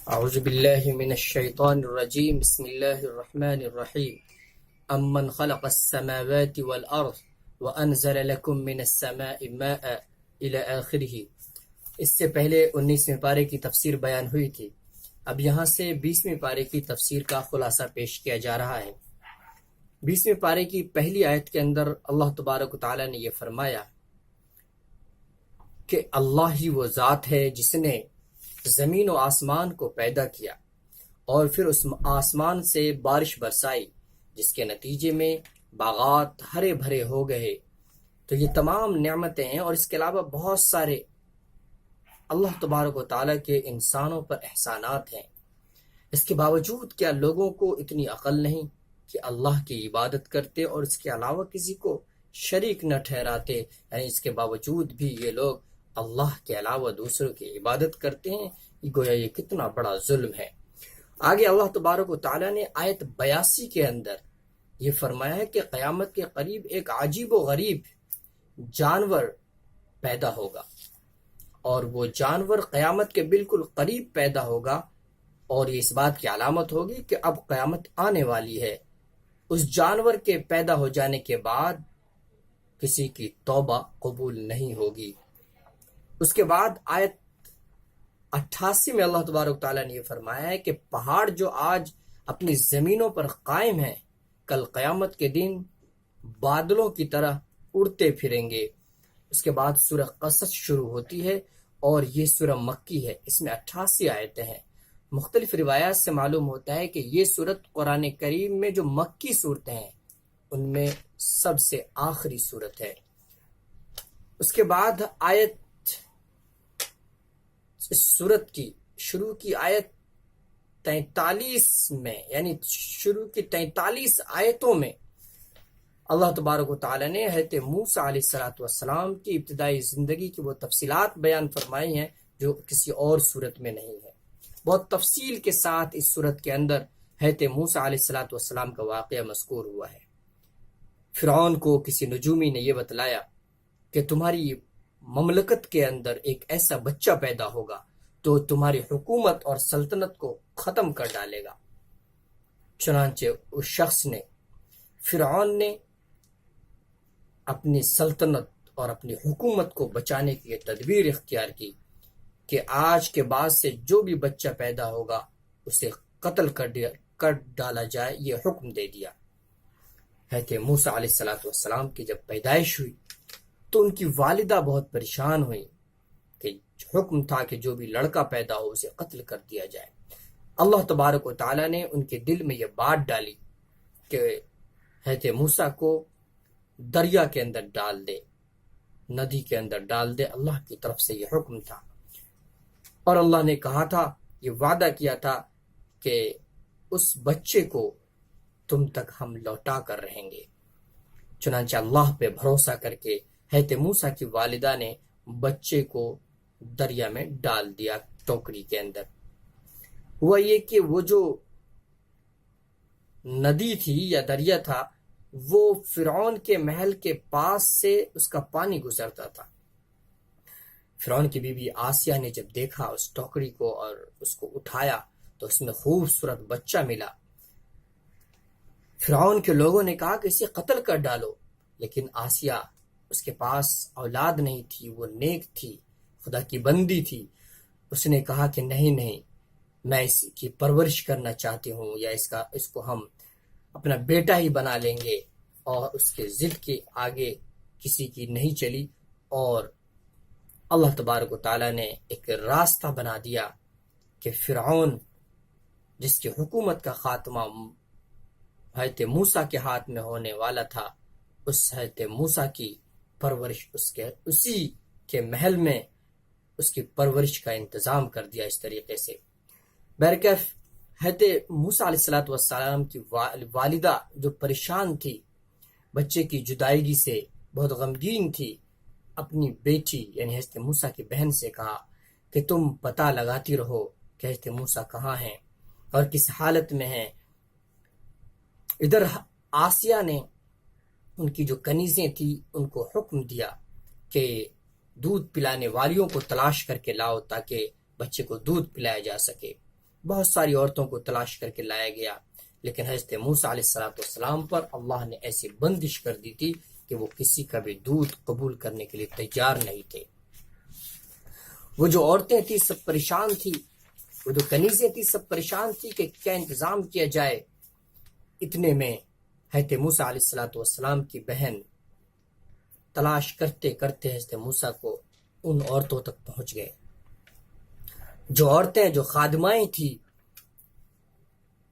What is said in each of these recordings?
اعوذ باللہ من الشیطان الرجیم بسم اللہ الرحمن الرحیم امن خلق السماوات والارض وانزل لكم من السماء ماء الى آخرہ۔ اس سے پہلے 19ویں پارے کی تفسیر بیان ہوئی تھی۔ اب یہاں سے 20ویں پارے کی تفسیر کا خلاصہ پیش کیا جا رہا ہے۔ 20ویں پارے کی پہلی آیت کے اندر اللہ تبارک و تعالی نے یہ فرمایا کہ اللہ ہی وہ ذات ہے جس نے زمین و آسمان کو پیدا کیا اور پھر اس آسمان سے بارش برسائی جس کے نتیجے میں باغات ہرے بھرے ہو گئے۔ تو یہ تمام نعمتیں ہیں اور اس کے علاوہ بہت سارے اللہ تبارک و تعالیٰ کے انسانوں پر احسانات ہیں۔ اس کے باوجود کیا لوگوں کو اتنی عقل نہیں کہ اللہ کی عبادت کرتے اور اس کے علاوہ کسی کو شریک نہ ٹھہراتے؟ یعنی اس کے باوجود بھی یہ لوگ اللہ کے علاوہ دوسروں کی عبادت کرتے ہیں۔ گویا یہ کتنا بڑا ظلم ہے۔ آگے اللہ تبارک و تعالیٰ نے آیت 82 کے اندر یہ فرمایا ہے کہ قیامت کے قریب ایک عجیب و غریب جانور پیدا ہوگا، اور وہ جانور قیامت کے بالکل قریب پیدا ہوگا، اور یہ اس بات کی علامت ہوگی کہ اب قیامت آنے والی ہے۔ اس جانور کے پیدا ہو جانے کے بعد کسی کی توبہ قبول نہیں ہوگی۔ اس کے بعد آیت 88 میں اللہ تبارک تعالیٰ نے یہ فرمایا ہے کہ پہاڑ جو آج اپنی زمینوں پر قائم ہیں کل قیامت کے دن بادلوں کی طرح اڑتے پھریں گے۔ اس کے بعد سورہ قصص شروع ہوتی ہے اور یہ سورہ مکی ہے، اس میں 88 آیتیں ہیں۔ مختلف روایات سے معلوم ہوتا ہے کہ یہ سورت قرآن کریم میں جو مکی صورتیں ہیں ان میں سب سے آخری صورت ہے۔ اس کے بعد آیت اس سورت کی شروع کی آیت 43 میں، یعنی شروع کی 43 آیتوں میں اللہ تبارک و تعالی نے حضرت موسیٰ علیہ السلام کی ابتدائی زندگی کی وہ تفصیلات بیان فرمائی ہیں جو کسی اور صورت میں نہیں ہے۔ بہت تفصیل کے ساتھ اس صورت کے اندر حضرت موسیٰ علیہ السلام کا واقعہ مذکور ہوا ہے۔ فرعون کو کسی نجومی نے یہ بتلایا کہ تمہاری مملکت کے اندر ایک ایسا بچہ پیدا ہوگا تو تمہاری حکومت اور سلطنت کو ختم کر ڈالے گا۔ چنانچہ اس شخص نے، فرعون نے، اپنی سلطنت اور اپنی حکومت کو بچانے کی یہ تدبیر اختیار کی کہ آج کے بعد سے جو بھی بچہ پیدا ہوگا اسے قتل کر ڈالا جائے، یہ حکم دے دیا۔ حضرت موسیٰ علیہ السلام کی جب پیدائش ہوئی تو ان کی والدہ بہت پریشان ہوئی کہ حکم تھا کہ جو بھی لڑکا پیدا ہو اسے قتل کر دیا جائے۔ اللہ تبارک و تعالیٰ نے ان کے دل میں یہ بات ڈالی کہ حضرت موسیٰ کو دریا کے اندر ڈال دے، ندی کے اندر ڈال دے۔ اللہ کی طرف سے یہ حکم تھا، اور اللہ نے کہا تھا، یہ وعدہ کیا تھا کہ اس بچے کو تم تک ہم لوٹا کر رہیں گے۔ چنانچہ اللہ پہ بھروسہ کر کے حضرت موسیٰ کی والدہ نے بچے کو دریا میں ڈال دیا، ٹوکری کے اندر۔ ہوا یہ کہ وہ جو ندی تھی یا دریا تھا وہ فرعون کے محل کے پاس سے اس کا پانی گزرتا تھا۔ فرعون کی بیوی آسیہ نے جب دیکھا اس ٹوکری کو اور اس کو اٹھایا تو اس میں خوبصورت بچہ ملا۔ فرعون کے لوگوں نے کہا کہ اسے قتل کر ڈالو، لیکن آسیہ، اس کے پاس اولاد نہیں تھی، وہ نیک تھی، خدا کی بندی تھی۔ اس نے کہا کہ نہیں، میں اس کی پرورش کرنا چاہتی ہوں، یا اس کو ہم اپنا بیٹا ہی بنا لیں گے۔ اور اس کے ضد کے آگے کسی کی نہیں چلی، اور اللہ تبارک و تعالیٰ نے ایک راستہ بنا دیا کہ فرعون جس کی حکومت کا خاتمہ حضرت موسیٰ کے ہاتھ میں ہونے والا تھا، اس حضرت موسیٰ کی پرورش اسی کے محل میں اس کی پرورش کا انتظام کر دیا اس طریقے سے۔ بہرکیف حضرت موسیٰ علیہ السلام کی والدہ جو پریشان تھی بچے کی جدائیگی سے، بہت غمگین تھی، اپنی بیٹی یعنی حضرت موسیٰ کی بہن سے کہا کہ تم پتہ لگاتی رہو کہ حضرت موسیٰ کہاں ہیں اور کس حالت میں ہیں۔ ادھر آسیہ نے ان کی جو کنیزیں تھیں ان کو حکم دیا کہ دودھ پلانے والیوں کو تلاش کر کے لاؤ تاکہ بچے کو دودھ پلایا جا سکے۔ بہت ساری عورتوں کو تلاش کر کے لایا گیا، لیکن حضرت موسیٰ علیہ السلام پر اللہ نے ایسی بندش کر دی تھی کہ وہ کسی کا بھی دودھ قبول کرنے کے لیے تیار نہیں تھے۔ وہ جو عورتیں تھیں سب پریشان تھی، وہ جو کنیزیں تھیں سب پریشان تھی کہ کیا انتظام کیا جائے۔ اتنے میں حضرت موسیٰ علیہ السلام کی بہن تلاش کرتے کرتے حضرت موسیٰ کو ان عورتوں تک پہنچ گئے۔ جو عورتیں، جو خادمائیں تھیں،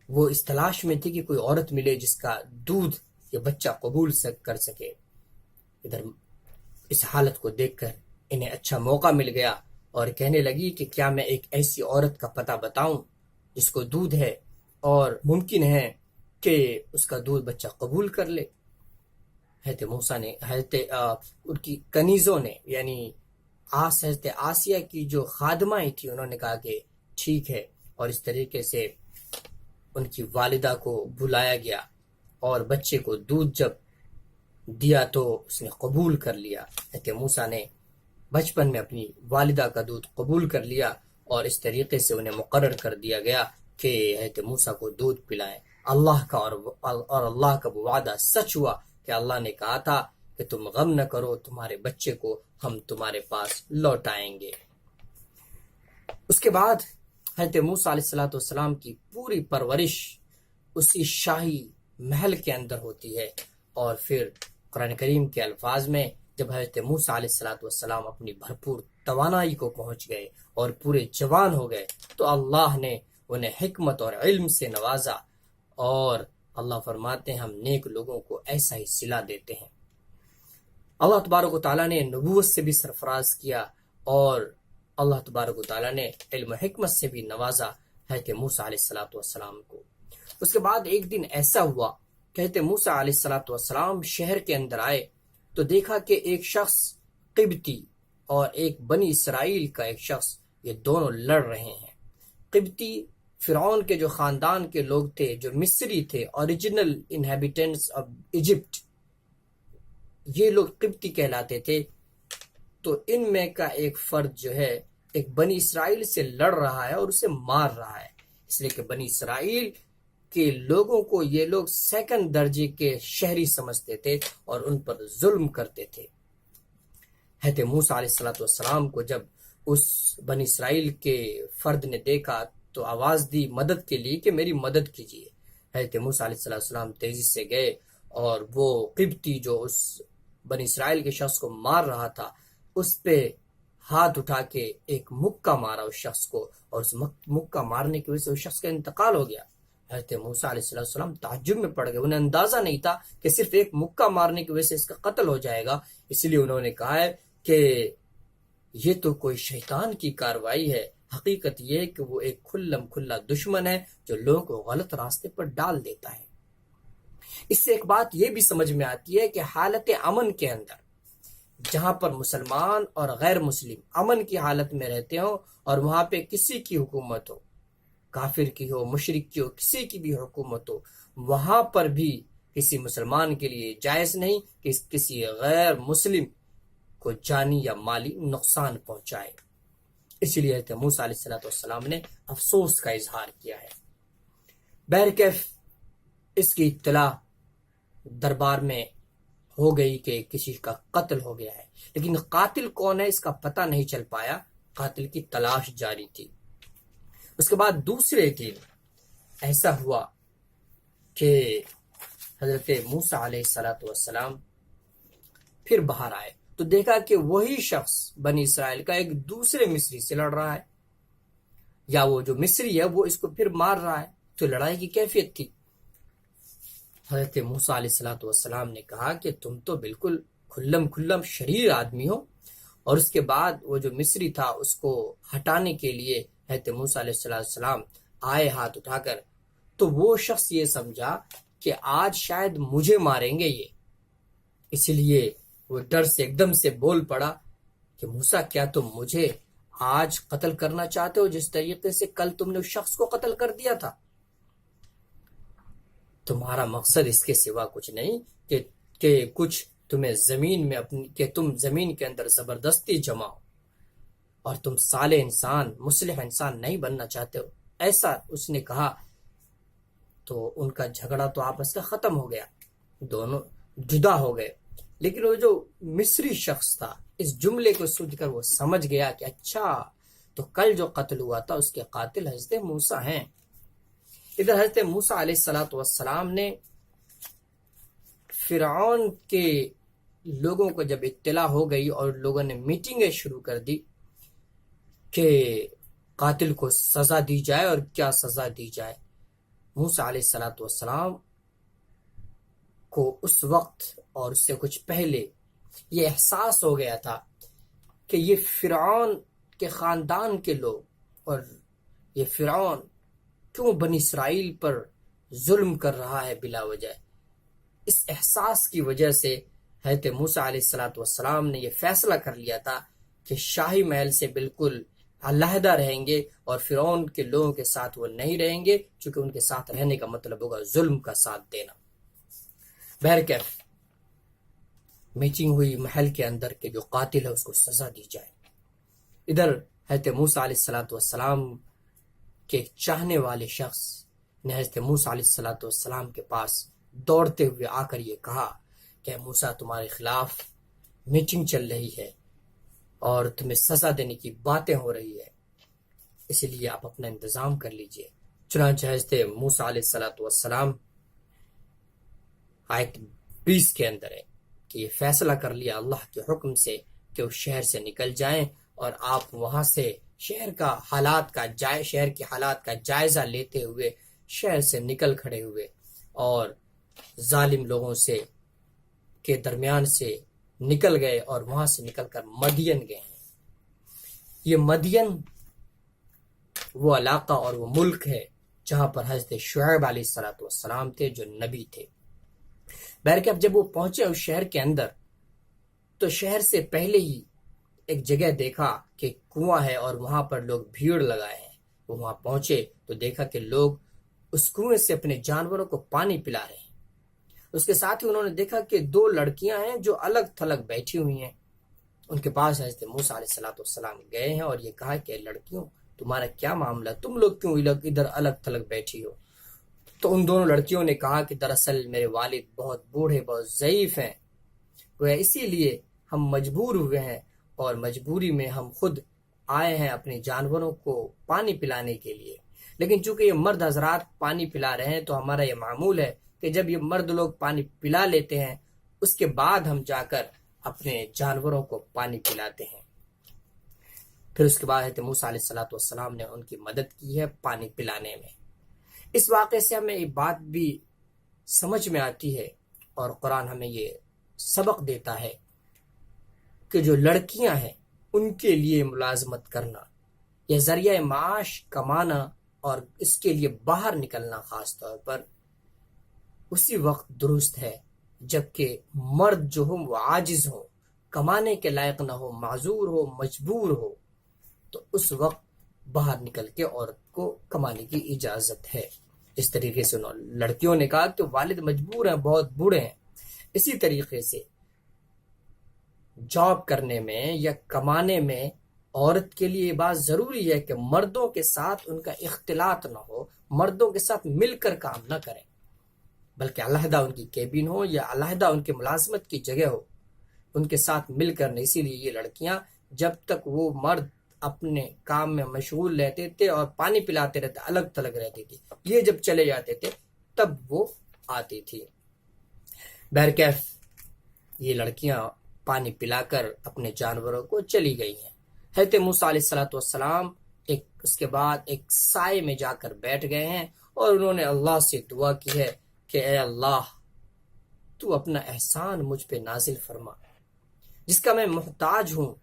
وہ اس تلاش میں تھی کہ کوئی عورت ملے جس کا دودھ یہ بچہ قبول کر سکے۔ ادھر اس حالت کو دیکھ کر انہیں اچھا موقع مل گیا اور کہنے لگی کہ کیا میں ایک ایسی عورت کا پتہ بتاؤں جس کو دودھ ہے اور ممکن ہے کہ اس کا دودھ بچہ قبول کر لے۔ حضرت موسیٰ نے ان کی کنیزوں نے، یعنی حضرت آسیہ کی جو خادمائیں تھیں، انہوں نے کہا کہ ٹھیک ہے، اور اس طریقے سے ان کی والدہ کو بلایا گیا اور بچے کو دودھ جب دیا تو اس نے قبول کر لیا۔ حضرت موسیٰ نے بچپن میں اپنی والدہ کا دودھ قبول کر لیا اور اس طریقے سے انہیں مقرر کر دیا گیا کہ حضرت موسیٰ کو دودھ پلائیں۔ اللہ کا اور اللہ کا وہ وعدہ سچ ہوا کہ اللہ نے کہا تھا کہ تم غم نہ کرو، تمہارے بچے کو ہم تمہارے پاس لوٹائیں گے۔ اس کے بعد حضرت موسیٰ علیہ السلام کی پوری پرورش اسی شاہی محل کے اندر ہوتی ہے، اور پھر قرآن کریم کے الفاظ میں جب حضرت موسیٰ علیہ السلام اپنی بھرپور توانائی کو پہنچ گئے اور پورے جوان ہو گئے تو اللہ نے انہیں حکمت اور علم سے نوازا، اور اللہ فرماتے ہیں ہم نیک لوگوں کو ایسا ہی صلہ دیتے ہیں۔ اللہ تبارک و تعالیٰ نے نبوت سے بھی سرفراز کیا، اور اللہ تبارک و تعالیٰ نے علم و حکمت سے بھی نوازا حضرت موسیٰ علیہ السلام کو۔ اس کے بعد ایک دن ایسا ہوا کہ حضرت موسیٰ علیہ السلام شہر کے اندر آئے تو دیکھا کہ ایک شخص قبطی اور ایک بنی اسرائیل کا ایک شخص، یہ دونوں لڑ رہے ہیں۔ قبطی فرعون کے جو خاندان کے لوگ تھے، جو مصری تھے، اوریجنل انہیبیٹنٹس آف ایجپٹ، یہ لوگ قبطی کہلاتے تھے۔ تو ان میں کا ایک فرد جو ہے ایک بنی اسرائیل سے لڑ رہا ہے اور اسے مار رہا ہے، اس لیے کہ بنی اسرائیل کے لوگوں کو یہ لوگ سیکنڈ درجے کے شہری سمجھتے تھے اور ان پر ظلم کرتے تھے۔ حضرت موسیٰ علیہ السلام کو جب اس بنی اسرائیل کے فرد نے دیکھا تو آواز دی مدد کے لیے کہ میری مدد کیجیے۔ حضرت موسیٰ علیہ السلام تیزی سے گئے اور وہ قبطی جو اس بنی اسرائیل کے شخص کو مار رہا تھا اس پہ ہاتھ اٹھا کے ایک مکہ مارا اس شخص کو، اور اس مکہ مارنے کی وجہ سے اس شخص کا انتقال ہو گیا۔ حضرت موسیٰ علیہ السلام تعجب میں پڑ گئے، انہیں اندازہ نہیں تھا کہ صرف ایک مکہ مارنے کی وجہ سے اس کا قتل ہو جائے گا، اس لیے انہوں نے کہا ہے کہ یہ تو کوئی شیطان کی کاروائی ہے۔ حقیقت یہ ہے کہ وہ ایک کھلم کھلا دشمن ہے جو لوگوں کو غلط راستے پر ڈال دیتا ہے۔ اس سے ایک بات یہ بھی سمجھ میں آتی ہے کہ حالت امن کے اندر، جہاں پر مسلمان اور غیر مسلم امن کی حالت میں رہتے ہوں اور وہاں پہ کسی کی حکومت ہو، کافر کی ہو، مشرک کی ہو، کسی کی بھی حکومت ہو، وہاں پر بھی کسی مسلمان کے لیے جائز نہیں کہ کسی غیر مسلم کو جانی یا مالی نقصان پہنچائے۔ اسی لیے حضرت موسیٰ علیہ السلام نے افسوس کا اظہار کیا ہے۔ بہرکیف اس کی اطلاع دربار میں ہو گئی کہ کسی کا قتل ہو گیا ہے، لیکن قاتل کون ہے اس کا پتہ نہیں چل پایا، قاتل کی تلاش جاری تھی۔ اس کے بعد دوسرے دن ایسا ہوا کہ حضرت موسیٰ علیہ السلام پھر باہر آئے تو دیکھا کہ وہی شخص بنی اسرائیل کا ایک دوسرے مصری سے لڑ رہا ہے، یا وہ جو مصری ہے وہ اس کو پھر مار رہا ہے۔ تو لڑائی کی کیفیت تھی۔ حضرت موسیٰ علیہ السلام نے کہا کہ تم تو بالکل کھلم شریر آدمی ہو، اور اس کے بعد وہ جو مصری تھا اس کو ہٹانے کے لیے حضرت موسیٰ علیہ السلام آئے ہاتھ اٹھا کر، تو وہ شخص یہ سمجھا کہ آج شاید مجھے ماریں گے یہ، اس لیے وہ ڈر سے ایک دم سے بول پڑا کہ موسیٰ کیا تم مجھے آج قتل کرنا چاہتے ہو جس طریقے سے کل تم نے اس شخص کو قتل کر دیا تھا؟ تمہارا مقصد اس کے سوا کچھ نہیں کہ کچھ تمہیں زمین میں کہ تم زمین کے اندر زبردستی جماؤ، اور تم صالح انسان، مصلح انسان نہیں بننا چاہتے ہو۔ ایسا اس نے کہا تو ان کا جھگڑا تو آپس میں ختم ہو گیا، دونوں جدا ہو گئے۔ لیکن وہ جو مصری شخص تھا اس جملے کو سن کر وہ سمجھ گیا کہ اچھا تو کل جو قتل ہوا تھا اس کے قاتل حضرت موسیٰ ہیں۔ ادھر حضرت موسیٰ علیہ السلام نے فرعون کے لوگوں کو جب اطلاع ہو گئی اور لوگوں نے میٹنگیں شروع کر دی کہ قاتل کو سزا دی جائے اور کیا سزا دی جائے، موسیٰ علیہ السلام کو اس وقت اور اس سے کچھ پہلے یہ احساس ہو گیا تھا کہ یہ فرعون کے خاندان کے لوگ اور یہ فرعون کیوں بنی اسرائیل پر ظلم کر رہا ہے بلا وجہ۔ اس احساس کی وجہ سے حضرت موسیٰ علیہ السلام نے یہ فیصلہ کر لیا تھا کہ شاہی محل سے بالکل علیحدہ رہیں گے اور فرعون کے لوگوں کے ساتھ وہ نہیں رہیں گے، چونکہ ان کے ساتھ رہنے کا مطلب ہوگا ظلم کا ساتھ دینا۔ بہرکیف میٹنگ ہوئی محل کے اندر کہ جو قاتل ہے اس کو سزا دی جائے۔ ادھر حضرت موسیٰ علیہ السلام کے ایک چاہنے والے شخص نے حضرت موسیٰ علیہ السلام کے پاس دوڑتے ہوئے آ کر یہ کہا کہ موسیٰ تمہارے خلاف میٹنگ چل رہی ہے اور تمہیں سزا دینے کی باتیں ہو رہی ہے، اس لیے آپ اپنا انتظام کر لیجئے۔ چنانچہ حضرت موسیٰ علیہ السلام آیت 20 کے اندر ہے کہ یہ فیصلہ کر لیا اللہ کے حکم سے کہ وہ شہر سے نکل جائیں اور آپ وہاں سے شہر کی حالات کا جائزہ لیتے ہوئے شہر سے نکل کھڑے ہوئے اور ظالم لوگوں سے کے درمیان سے نکل گئے اور وہاں سے نکل کر مدین گئے ہیں۔ یہ مدین وہ علاقہ اور وہ ملک ہے جہاں پر حضرت شعیب علیہ السلام تھے جو نبی تھے۔ بہرکیف جب وہ پہنچے اس شہر کے اندر تو شہر سے پہلے ہی ایک جگہ دیکھا کہ کنواں ہے اور وہاں پر لوگ بھیڑ لگائے ہیں۔ وہ وہاں پہنچے تو دیکھا کہ لوگ اس کنویں سے اپنے جانوروں کو پانی پلا رہے ہیں۔ اس کے ساتھ ہی انہوں نے دیکھا کہ 2 لڑکیاں ہیں جو الگ تھلگ بیٹھی ہوئی ہیں۔ ان کے پاس حضرت موسیٰ علیہ السلام گئے ہیں اور یہ کہا کہ لڑکیوں تمہارا کیا معاملہ، تم لوگ کیوں ادھر الگ تھلگ بیٹھی ہو؟ تو ان دونوں لڑکیوں نے کہا کہ دراصل میرے والد بہت بوڑھے بہت ضعیف ہیں، وہ اسی لیے ہم مجبور ہوئے ہیں اور مجبوری میں ہم خود آئے ہیں اپنے جانوروں کو پانی پلانے کے لیے۔ لیکن چونکہ یہ مرد حضرات پانی پلا رہے ہیں تو ہمارا یہ معمول ہے کہ جب یہ مرد لوگ پانی پلا لیتے ہیں اس کے بعد ہم جا کر اپنے جانوروں کو پانی پلاتے ہیں۔ پھر اس کے بعد حضرت موسیٰ علیہ السلام نے ان کی مدد کی ہے پانی پلانے میں۔ اس واقعے سے ہمیں یہ بات بھی سمجھ میں آتی ہے اور قرآن ہمیں یہ سبق دیتا ہے کہ جو لڑکیاں ہیں ان کے لیے ملازمت کرنا یا ذریعہ معاش کمانا اور اس کے لیے باہر نکلنا خاص طور پر اسی وقت درست ہے جبکہ مرد جو ہوں وہ عاجز ہوں، کمانے کے لائق نہ ہو، معذور ہو، مجبور ہو، تو اس وقت باہر نکل کے عورت کو کمانے کی اجازت ہے۔ اس طریقے سے لڑکیوں نے کہا کہ والد مجبور ہیں، بہت بوڑھے ہیں۔ اسی طریقے سے جاب کرنے میں یا کمانے میں عورت کے لیے یہ بات ضروری ہے کہ مردوں کے ساتھ ان کا اختلاط نہ ہو، مردوں کے ساتھ مل کر کام نہ کریں، بلکہ علیحدہ ان کی کیبن ہو یا علیحدہ ان کے ملازمت کی جگہ ہو، ان کے ساتھ مل کر نہیں۔ اسی لیے یہ لڑکیاں جب تک وہ مرد اپنے کام میں مشغول رہتے تھے اور پانی پلاتے رہتے الگ تھلگ رہتی تھی، یہ جب چلے جاتے تھے تب وہ آتی تھی۔ بہرکیف یہ لڑکیاں پانی پلا کر اپنے جانوروں کو چلی گئی ہیں۔ حضرت موسیٰ علیہ السلام اس کے بعد ایک سائے میں جا کر بیٹھ گئے ہیں اور انہوں نے اللہ سے دعا کی ہے کہ اے اللہ تو اپنا احسان مجھ پہ نازل فرما جس کا میں محتاج ہوں،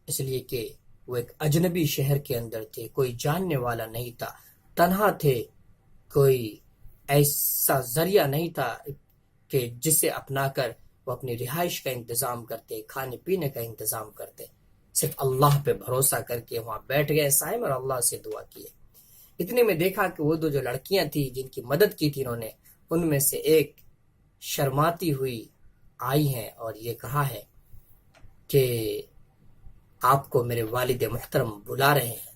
اس لیے کہ وہ ایک اجنبی شہر کے اندر تھے، کوئی جاننے والا نہیں تھا، تنہا تھے، کوئی ایسا ذریعہ نہیں تھا کہ جسے اپنا کر وہ اپنی رہائش کا انتظام کرتے، کھانے پینے کا انتظام کرتے۔ صرف اللہ پہ بھروسہ کر کے وہاں بیٹھ گئے سائے میں اور اللہ سے دعا کیے۔ اتنے میں دیکھا کہ وہ 2 جو لڑکیاں تھیں جن کی مدد کی تھی انہوں نے، ان میں سے ایک شرماتی ہوئی آئی ہیں اور یہ کہا ہے کہ آپ کو میرے والد محترم بلا رہے ہیں۔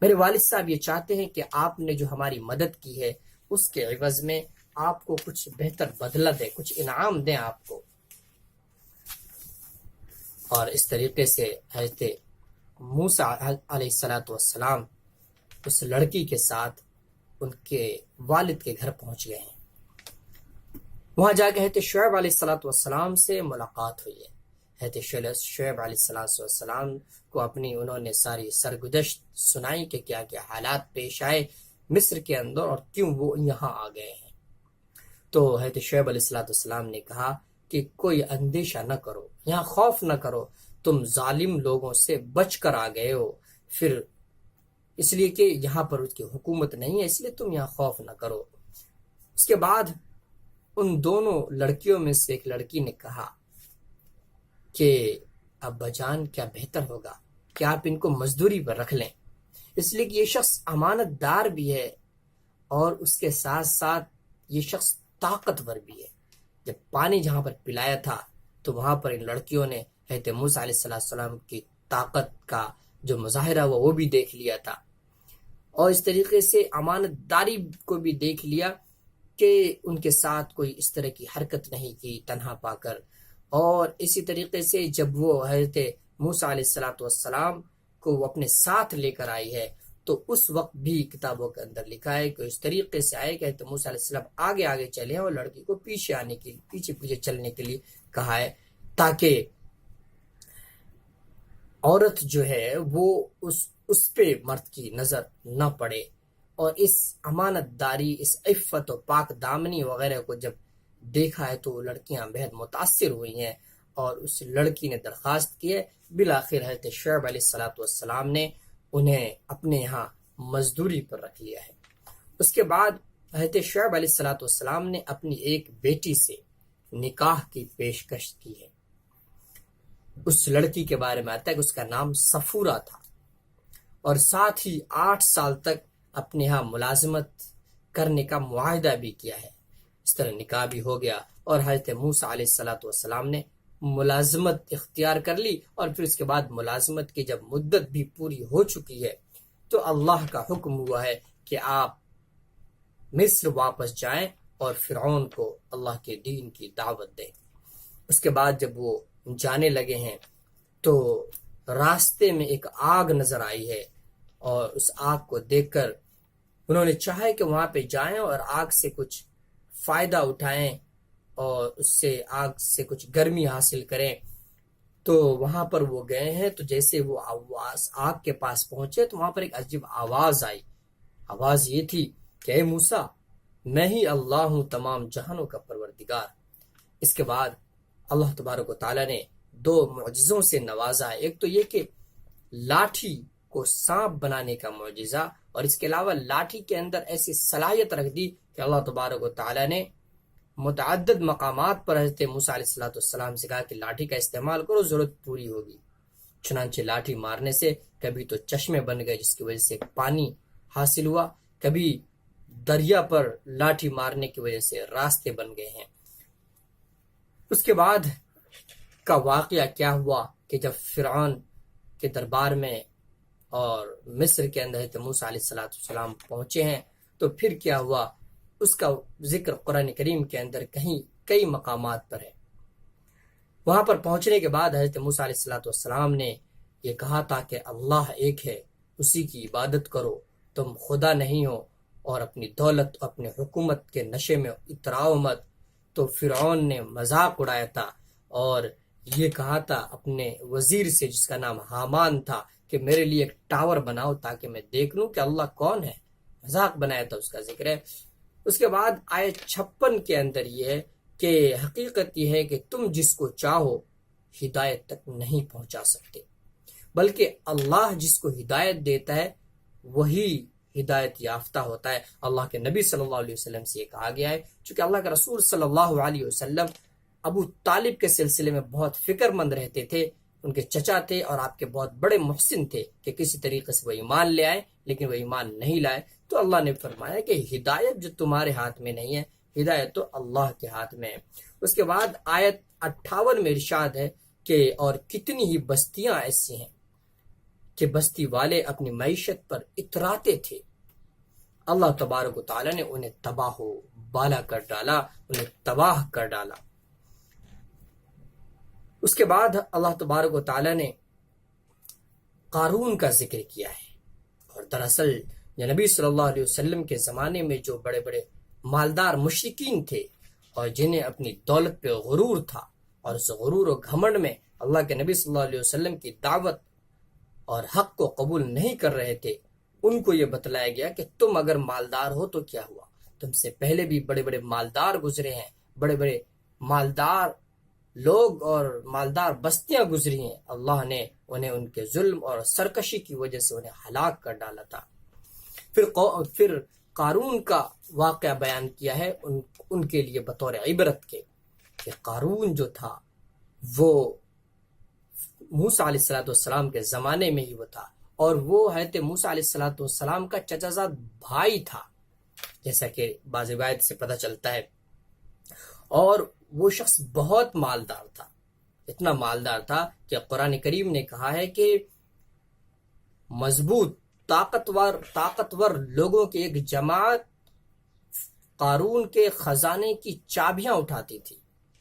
میرے والد صاحب یہ چاہتے ہیں کہ آپ نے جو ہماری مدد کی ہے اس کے عوض میں آپ کو کچھ بہتر بدلہ دیں، کچھ انعام دیں آپ کو۔ اور اس طریقے سے حضرت موسیٰ علیہ السلام اس لڑکی کے ساتھ ان کے والد کے گھر پہنچ گئے ہیں۔ وہاں جا کے حضرت شعیب علیہ السلام سے ملاقات ہوئی ہے۔ حضرت شعیب علیہ السلام کو انہوں نے ساری سرگزشت سنائی کہ کیا کیا حالات پیش آئے مصر کے اندر اور کیوں وہ یہاں آ گئے ہیں۔ تو حضرت شعیب علیہ السلام نے کہا کہ کوئی اندیشہ نہ کرو، یہاں خوف نہ کرو، تم ظالم لوگوں سے بچ کر آ گئے ہو، پھر اس لیے کہ یہاں پر اس کی حکومت نہیں ہے، اس لیے تم یہاں خوف نہ کرو۔ اس کے بعد ان دونوں لڑکیوں میں سے ایک لڑکی نے کہا کہ ابا جان کیا بہتر ہوگا کہ آپ ان کو مزدوری پر رکھ لیں، اس لیے کہ یہ شخص امانت دار بھی ہے اور اس کے ساتھ ساتھ یہ شخص طاقتور بھی ہے۔ جب پانی جہاں پر پلایا تھا تو وہاں پر ان لڑکیوں نے حضرت موسیٰ علیہ السلام کی طاقت کا جو مظاہرہ ہوا وہ بھی دیکھ لیا تھا، اور اس طریقے سے امانت داری کو بھی دیکھ لیا کہ ان کے ساتھ کوئی اس طرح کی حرکت نہیں کی تنہا پا کر۔ اور اسی طریقے سے جب وہ حضرت موسیٰ علیہ السلام کو وہ اپنے ساتھ لے کر آئی ہے تو اس وقت بھی کتابوں کے اندر لکھا ہے کہ اس طریقے سے آئے کہ حضرت موسیٰ علیہ السلام آگے آگے چلے ہیں اور لڑکی کو پیچھے چلنے کے لیے کہا ہے، تاکہ عورت جو ہے وہ اس پہ مرد کی نظر نہ پڑے۔ اور اس امانت داری، اس عفت و پاک دامنی وغیرہ کو جب دیکھا ہے تو لڑکیاں بہت متاثر ہوئی ہیں اور اس لڑکی نے درخواست کی ہے۔ بالآخر حضرت شعیب علیہ السلام نے انہیں اپنے یہاں مزدوری پر رکھ لیا ہے۔ اس کے بعد حضرت شعیب علیہ السلام نے اپنی ایک بیٹی سے نکاح کی پیشکش کی ہے۔ اس لڑکی کے بارے میں آتا ہے کہ اس کا نام صفورہ تھا، اور ساتھ ہی 8 سال تک اپنے یہاں ملازمت کرنے کا معاہدہ بھی کیا ہے۔ اس طرح نکاح بھی ہو گیا اور حضرت موسیٰ علیہ السلام نے ملازمت اختیار کر لی، اور پھر اس کے بعد ملازمت کی جب مدت بھی پوری ہو چکی ہے تو اللہ کا حکم ہوا ہے کہ آپ مصر واپس جائیں اور فرعون کو اللہ کے دین کی دعوت دیں۔ اس کے بعد جب وہ جانے لگے ہیں تو راستے میں ایک آگ نظر آئی ہے، اور اس آگ کو دیکھ کر انہوں نے چاہا کہ وہاں پہ جائیں اور آگ سے کچھ فائدہ اٹھائیں اور اس سے آگ سے کچھ گرمی حاصل کریں۔ تو وہاں پر وہ گئے ہیں، تو جیسے وہ آگ کے پاس پہنچے تو وہاں پر ایک عجیب آواز آئی۔ آواز یہ تھی کہ اے موسیٰ، میں ہی اللہ ہوں تمام جہانوں کا پروردگار۔ اس کے بعد اللہ تبارک و تعالیٰ نے 2 معجزوں سے نوازا ہے۔ ایک تو یہ کہ لاٹھی کو سانپ بنانے کا معجزہ، اور اس کے علاوہ لاٹھی کے اندر ایسی صلاحیت رکھ دی کہ اللہ تبارک و تعالیٰ نے متعدد مقامات پر حضرت موسیٰ علیہ السلام سے کہا کہ لاٹھی کا استعمال کرو، ضرورت پوری ہوگی۔ چنانچہ لاٹھی مارنے سے کبھی تو چشمے بن گئے جس کی وجہ سے پانی حاصل ہوا، کبھی دریا پر لاٹھی مارنے کی وجہ سے راستے بن گئے ہیں۔ اس کے بعد کا واقعہ کیا ہوا کہ جب فرعون کے دربار میں اور مصر کے اندر حضرت موسیٰ علیہ السلام پہنچے ہیں تو پھر کیا ہوا اس کا ذکر قرآن کریم کے اندر کئی مقامات پر ہے۔ وہاں پر پہنچنے کے بعد حضرت موسیٰ علیہ السلام نے یہ کہا تھا کہ اللہ ایک ہے، اسی کی عبادت کرو، تم خدا نہیں ہو، اور اپنی دولت اپنے حکومت کے نشے میں اتراؤ مت۔ تو فرعون نے مذاق اڑایا تھا اور یہ کہا تھا اپنے وزیر سے جس کا نام حامان تھا کہ میرے لیے ایک ٹاور بناؤ تاکہ میں دیکھ لوں کہ اللہ کون ہے۔ مذاق بنایا تھا، اس کا ذکر ہے۔ اس کے بعد آیت 56 کے اندر یہ ہے کہ حقیقت یہ ہے کہ تم جس کو چاہو ہدایت تک نہیں پہنچا سکتے، بلکہ اللہ جس کو ہدایت دیتا ہے وہی ہدایت یافتہ ہوتا ہے۔ اللہ کے نبی صلی اللہ علیہ وسلم سے یہ کہا گیا ہے، چونکہ اللہ کے رسول صلی اللہ علیہ وسلم ابو طالب کے سلسلے میں بہت فکر مند رہتے تھے، ان کے چچا تھے اور آپ کے بہت بڑے محسن تھے کہ کسی طریقے سے وہ ایمان لے آئے، لیکن وہ ایمان نہیں لائے۔ تو اللہ نے فرمایا کہ ہدایت جو تمہارے ہاتھ میں نہیں ہے، ہدایت تو اللہ کے ہاتھ میں ہے۔ اس کے بعد آیت 58 میں ارشاد ہے کہ اور کتنی ہی بستیاں ایسی ہیں کہ بستی والے اپنی معیشت پر اتراتے تھے، اللہ تبارک و تعالیٰ نے انہیں تباہ و بالا کر ڈالا، انہیں تباہ کر ڈالا۔ اس کے بعد اللہ تبارک و تعالیٰ نے قارون کا ذکر کیا ہے، اور دراصل یہ نبی صلی اللہ علیہ وسلم کے زمانے میں جو بڑے بڑے مالدار مشرکین تھے اور جنہیں اپنی دولت پہ غرور تھا، اور اس غرور و گھمنڈ میں اللہ کے نبی صلی اللہ علیہ وسلم کی دعوت اور حق کو قبول نہیں کر رہے تھے، ان کو یہ بتلایا گیا کہ تم اگر مالدار ہو تو کیا ہوا، تم سے پہلے بھی بڑے بڑے مالدار گزرے ہیں، بڑے بڑے مالدار لوگ اور مالدار بستیاں گزری ہیں، اللہ نے انہیں ان کے ظلم اور سرکشی کی وجہ سے انہیں ہلاک کر ڈالا تھا۔ پھر قارون کا واقعہ بیان کیا ہے ان کے لیے بطور عبرت کے، کہ قارون جو تھا وہ موسیٰ علیہ السلام کے زمانے میں ہی وہ تھا، اور وہ حضرت موسیٰ علیہ السلام کا چچا زاد بھائی تھا، جیسا کہ بعض روایت سے پتہ چلتا ہے، اور وہ شخص بہت مالدار تھا، اتنا مالدار تھا کہ قرآن کریم نے کہا ہے کہ مضبوط طاقتور لوگوں کی ایک جماعت قارون کے خزانے کی چابیاں اٹھاتی تھی،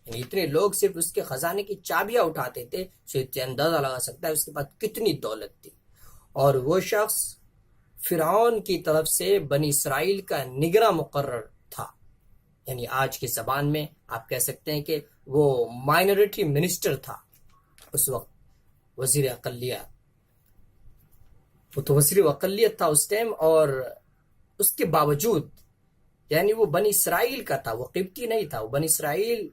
یعنی اتنے لوگ صرف اس کے خزانے کی چابیاں اٹھاتے تھے، تو اتنے اندازہ لگا سکتا ہے اس کے پاس کتنی دولت تھی۔ اور وہ شخص فرعون کی طرف سے بنی اسرائیل کا نگراں مقرر تھا، یعنی آج کی زبان میں آپ کہہ سکتے ہیں کہ وہ مائنورٹی منسٹر تھا اس وقت، وزیر اقلیت، وہ تو وزیر اقلیت تھا اس ٹائم، اور اس کے باوجود یعنی وہ بنی اسرائیل کا تھا، وہ قبطی نہیں تھا، وہ بنی اسرائیل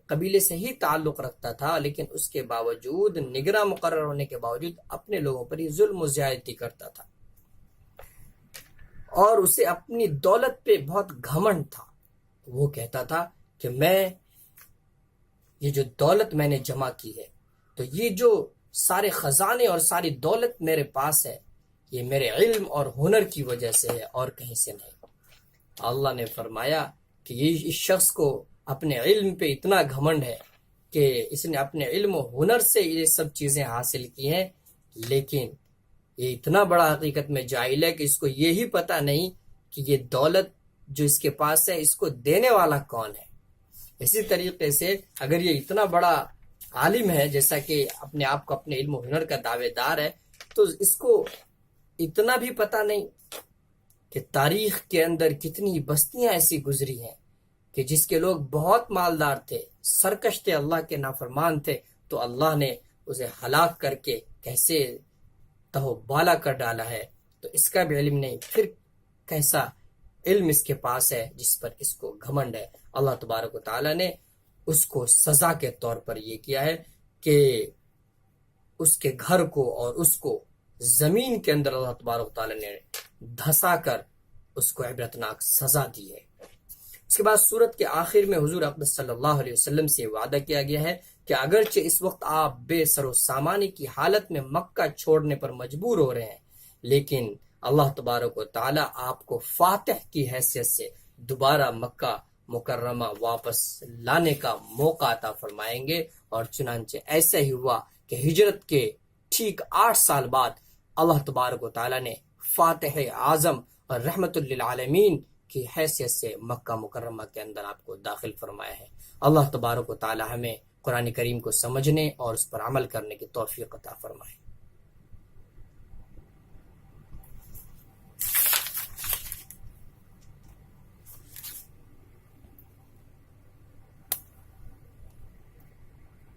قبیلے سے ہی تعلق رکھتا تھا، لیکن اس کے باوجود نگراں مقرر ہونے کے باوجود اپنے لوگوں پر ہی ظلم و زیادتی کرتا تھا، اور اسے اپنی دولت پہ بہت گھمنڈ تھا۔ وہ کہتا تھا کہ یہ جو دولت میں نے جمع کی ہے، تو یہ جو سارے خزانے اور ساری دولت میرے پاس ہے، یہ میرے علم اور ہنر کی وجہ سے ہے اور کہیں سے نہیں۔ اللہ نے فرمایا کہ یہ اس شخص کو اپنے علم پہ اتنا گھمنڈ ہے کہ اس نے اپنے علم و ہنر سے یہ سب چیزیں حاصل کی ہیں، لیکن یہ اتنا بڑا حقیقت میں جاہل ہے کہ اس کو یہی پتہ نہیں کہ یہ دولت جو اس کے پاس ہے اس کو دینے والا کون ہے۔ اسی طریقے سے اگر یہ اتنا بڑا عالم ہے، جیسا کہ اپنے آپ کو اپنے علم و ہنر کا دعوے دار ہے، تو اس کو اتنا بھی پتہ نہیں کہ تاریخ کے اندر کتنی بستیاں ایسی گزری ہیں کہ جس کے لوگ بہت مالدار تھے، سرکش تھے، اللہ کے نافرمان تھے، تو اللہ نے اسے ہلاک کر کے کیسے تہو بالا کر ڈالا ہے، تو اس کا بھی علم نہیں، پھر کیسا علم اس کے پاس ہے جس پر اس کو گھمنڈ ہے۔ اللہ تبارک و تعالیٰ نے اس کو سزا کے طور پر یہ کیا ہے کہ اس کے گھر کو اور اس کو زمین کے اندر اللہ تبارک و تعالیٰ نے دھسا کر اس کو عبرتناک سزا دی ہے۔ اس کے بعد سورت کے آخر میں حضور اقدس صلی اللہ علیہ وسلم سے وعدہ کیا گیا ہے کہ اگرچہ اس وقت آپ بے سر و سامانی کی حالت میں مکہ چھوڑنے پر مجبور ہو رہے ہیں، لیکن اللہ تبارک و تعالیٰ آپ کو فاتح کی حیثیت سے دوبارہ مکہ مکرمہ واپس لانے کا موقع عطا فرمائیں گے، اور چنانچہ ایسا ہی ہوا کہ ہجرت کے ٹھیک 8 سال بعد اللہ تبارک و تعالیٰ نے فاتح اعظم اور رحمت للعالمین کی حیثیت سے مکہ مکرمہ کے اندر آپ کو داخل فرمایا ہے۔ اللہ تبارک و تعالیٰ ہمیں قرآن کریم کو سمجھنے اور اس پر عمل کرنے کی توفیق عطا فرمائے۔